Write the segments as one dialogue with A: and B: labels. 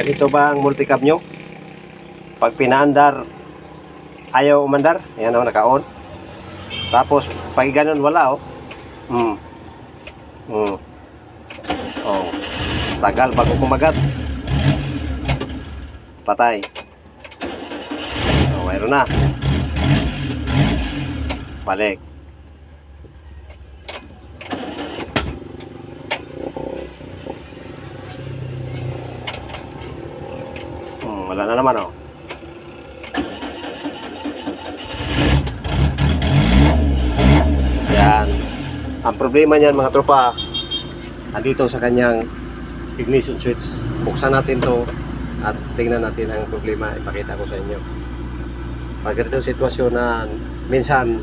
A: Ito ba ang multicab nyo? Pag pinaandar, ayaw umandar. Yan o, naka-on. Tapos, pag ganun, wala o. Oh. Tagal bago kumagat. Patay. Oh, mayroon na. Balik. Wala na naman oh. Yan. Ang problema niyan mga tropa, andito sa kanyang ignition switch. Buksan natin to at tingnan natin ang problema. Ipakita ko sa inyo. Pag ganitong sitwasyon na minsan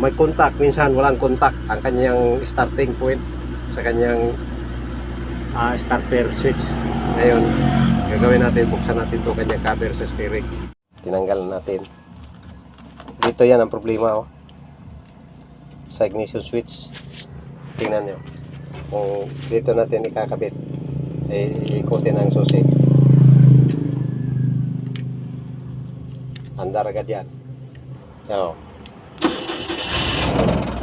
A: may contact, minsan walang contact ang kanyang starting point sa kanyang starter switch. Ngayon, gagawin natin, buksan natin to kanyang cover sa steering. Tinanggal natin. Dito yan ang problema oh. Sa ignition switch. Tingnan nyo. Kung dito natin ikakabit, ikutin ang susi. Andar agad yan. So,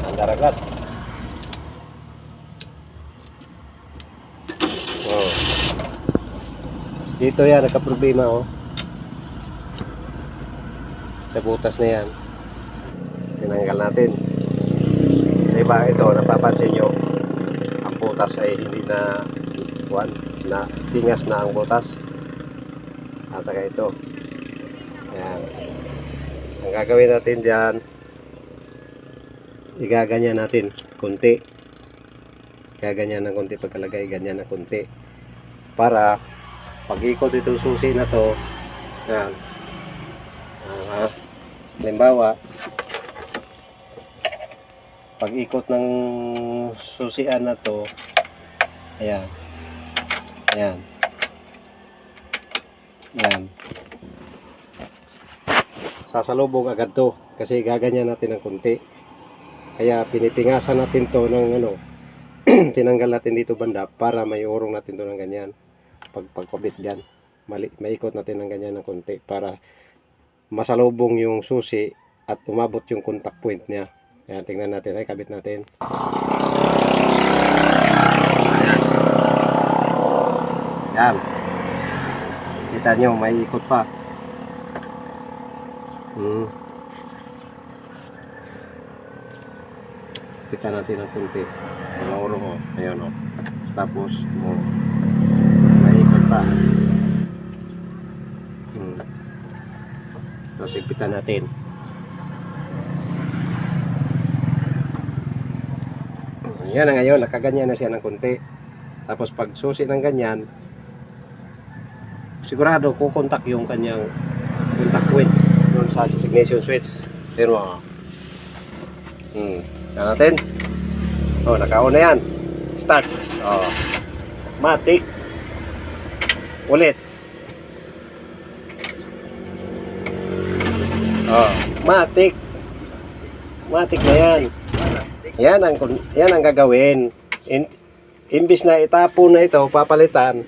A: andar agad. Dito yan, nagka-problema oh. Sa butas na yan. Tinanggal natin. Diba ito, napapansin nyo, ang butas ay hindi na tingas na ang butas. Saka ito. Ayan. Ang gagawin natin dyan, igaganyan natin kunti. Gaganyan ng kunti, pagkalagay ganyan ng kunti para pag-ikot itong susi na to, yan. Halimbawa, pag-ikot ng susian na to, ayan, ayan, ayan, sasalubog agad to kasi gaganyan natin ng kunti. Kaya pinitingasan natin to ng tinanggal natin dito banda para may urong natin to ng ganyan. Pagkabit dyan, maikot natin ng ganyan ng konti para masalubong yung susi at umabot yung contact point niya. Ayan, tingnan natin, ay kabit natin. Ayan. Kita nyo, may ikot pa. Kita natin ng konti. Mga urong o. Ayan o. Tapos mo ikot pa. So sigpitan natin. Yan na ngayon, nakaganyan na siya ng konti. Tapos pag susi ng ganyan, sigurado kukontak yung kanyang contact point doon sa ignition switch. Sino mo? Yan natin. Oh, naka-on na yan. Start. Oh. Matik. Ulit. Oh, matik. Matik na yan. Yan ang gagawin. Imbis na itapon na ito, papalitan.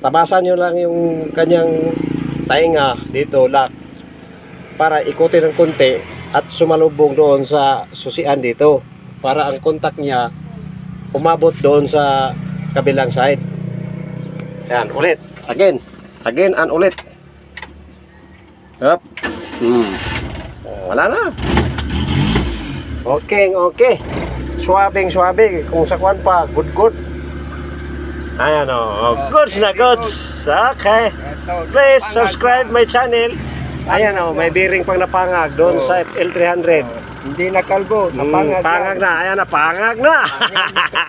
A: Tabasan nyo lang yung kanyang tainga dito, lock, para ikutin ng konti at sumalubong doon sa susian dito para ang contact niya umabot doon sa kabilang side. Yan, ulit. Again and ulit. Up. Wala na. Okay. Suwabing. Kung sa kwan pa, good. Ayan o. Goods na goods. Okay. Please subscribe my channel. Ayan o. May bearing pang napangag doon sa L300.
B: Hindi na kalbo.
A: Pangag na. Ayan na. Pangag na.